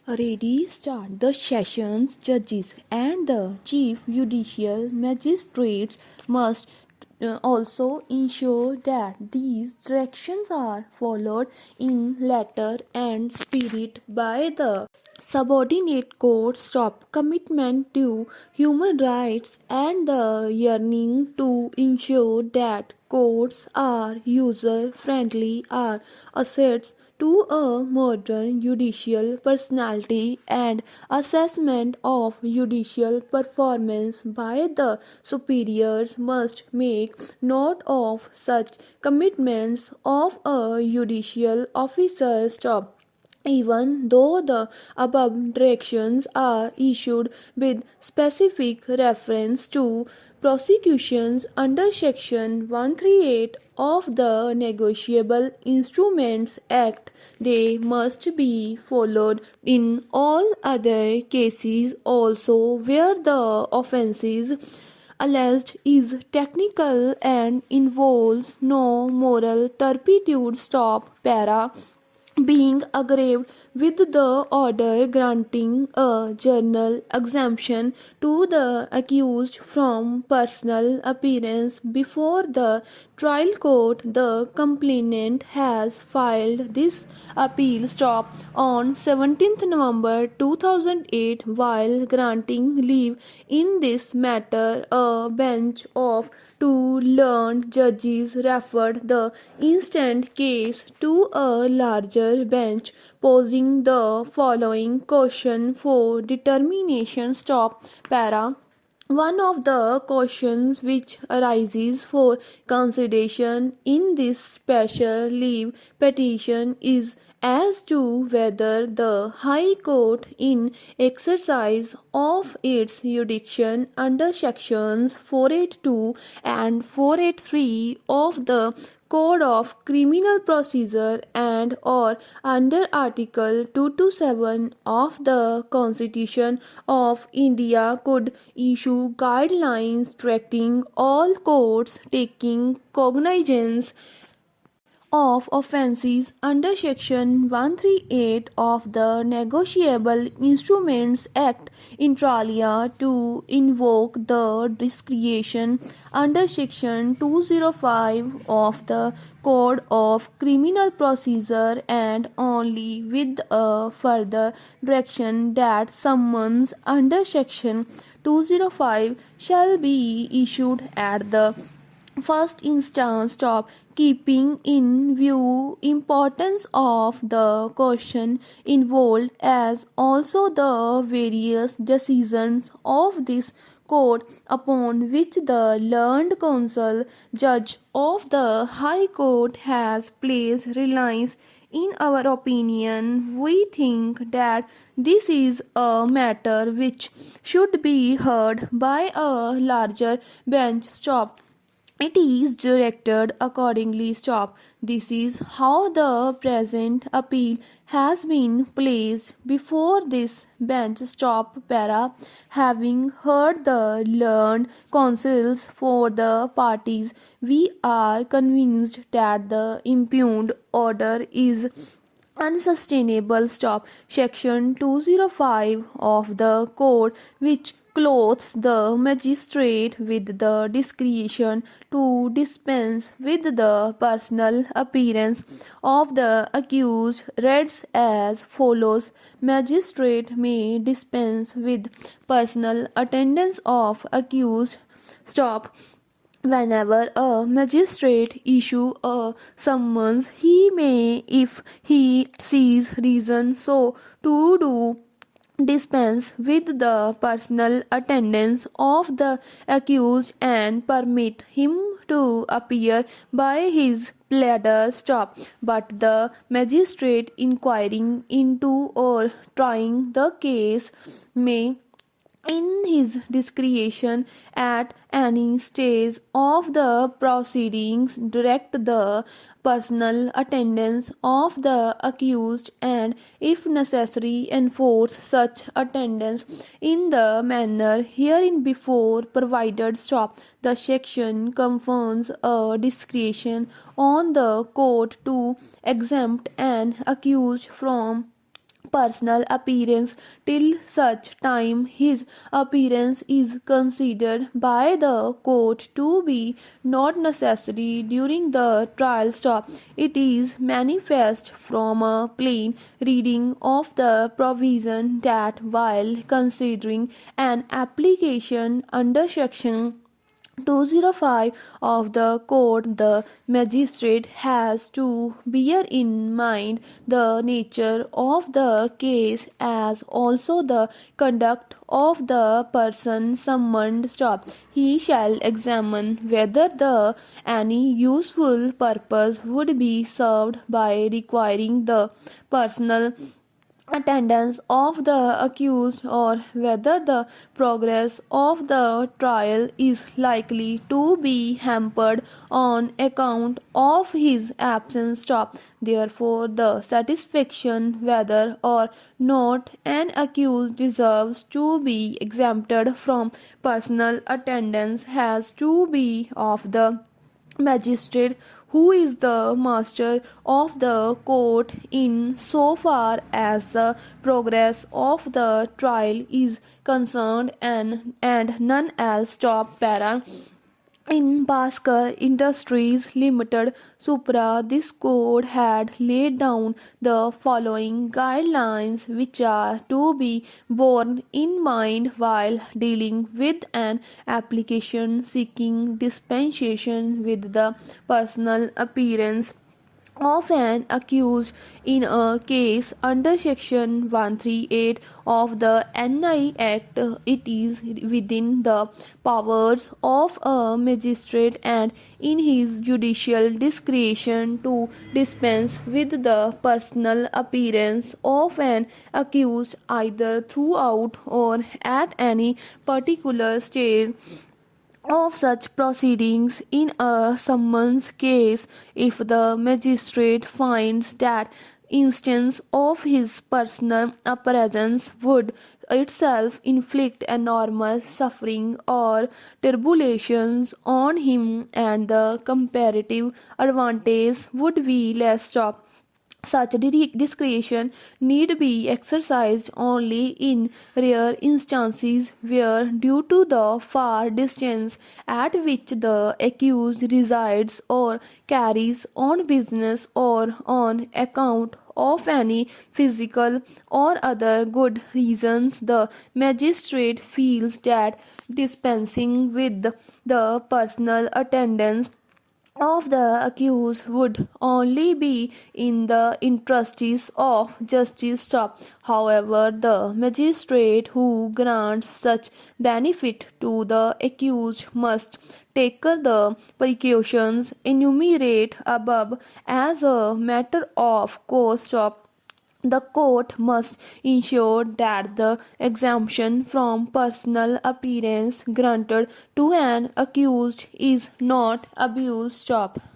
Ready, start the sessions. Judges and the chief judicial magistrates must also ensure that these directions are followed in letter and spirit by the subordinate courts. Stop commitment to human rights and the yearning to ensure that courts are user friendly are assets to a modern judicial personality and assessment of judicial performance by the superiors must make note of such commitments of a judicial officer. Stop. Even though the above directions are issued with specific reference to prosecutions under Section 138 of the Negotiable Instruments Act, they must be followed in all other cases also where the offences alleged is technical and involves no moral turpitude. Stop. Para being aggrieved with the order granting a journal exemption to the accused from personal appearance before the trial court. The complainant has filed this appeal. Stop. On 17th November 2008, while granting leave in this matter, a bench of two learned judges referred the instant case to a larger bench, posing the following question for determination. Stop. Para. One of the questions which arises for consideration in this special leave petition is as to whether the High Court, in exercise of its jurisdiction under sections 482 and 483 of the Code of Criminal Procedure and or under Article 227 of the Constitution of India, could issue guidelines directing all courts taking cognizance of offences under Section 138 of the Negotiable Instruments Act inter alia to invoke the discretion under Section 205 of the Code of Criminal Procedure, and only with a further direction that summons under Section 205 shall be issued at the first instance. Stop. Keeping in view importance of the question involved as also the various decisions of this court upon which the learned counsel judge of the High Court has placed reliance, in our opinion, we think that this is a matter which should be heard by a larger bench. Stop. It is directed accordingly. Stop. This is how the present appeal has been placed before this bench. Stop. Para. Having heard the learned counsels for the parties, we are convinced that the impugned order is unsustainable. Stop. Section 205 of the code, which clothes the magistrate with the discretion to dispense with the personal appearance of the accused, reads as follows: Magistrate may dispense with personal attendance of accused. Stop. Whenever a magistrate issue a summons, he may, if he sees reason so to do, dispense with the personal attendance of the accused and permit him to appear by his pleader. Stop. But the magistrate inquiring into or trying the case may, in his discretion, at any stage of the proceedings, direct the personal attendance of the accused and, if necessary, enforce such attendance in the manner hereinbefore provided. Stop. The section confers a discretion on the court to exempt an accused from personal appearance till such time his appearance is considered by the court to be not necessary during the trial stop. It is manifest from a plain reading of the provision that while considering an application under section 205 of the code, the magistrate has to bear in mind the nature of the case as also the conduct of the person summoned. Stop. He shall examine whether the any useful purpose would be served by requiring the personal attendance of the accused or whether the progress of the trial is likely to be hampered on account of his absence. Stop. Therefore, the satisfaction whether or not an accused deserves to be exempted from personal attendance has to be of the magistrate who is the master of the court in so far as the progress of the trial is concerned and none else. Stop. Para in Bhaskar Industries Limited, Supra, this code had laid down the following guidelines which are to be borne in mind while dealing with an application seeking dispensation with the personal appearance of an accused in a case under section 138 of the NI Act. It is within the powers of a magistrate and in his judicial discretion to dispense with the personal appearance of an accused either throughout or at any particular stage of such proceedings in a summons case if the magistrate finds that instance of his personal presence would itself inflict enormous suffering or tribulations on him and the comparative advantage would be less. Stop. Such discretion need be exercised only in rare instances where, due to the far distance at which the accused resides or carries on business or on account of any physical or other good reasons, the magistrate feels that dispensing with the personal attendance of the accused would only be in the interests of justice. Stop. However, the magistrate who grants such benefit to the accused must take the precautions enumerated above as a matter of course. Stop. The court must ensure that the exemption from personal appearance granted to an accused is not abused. Stop.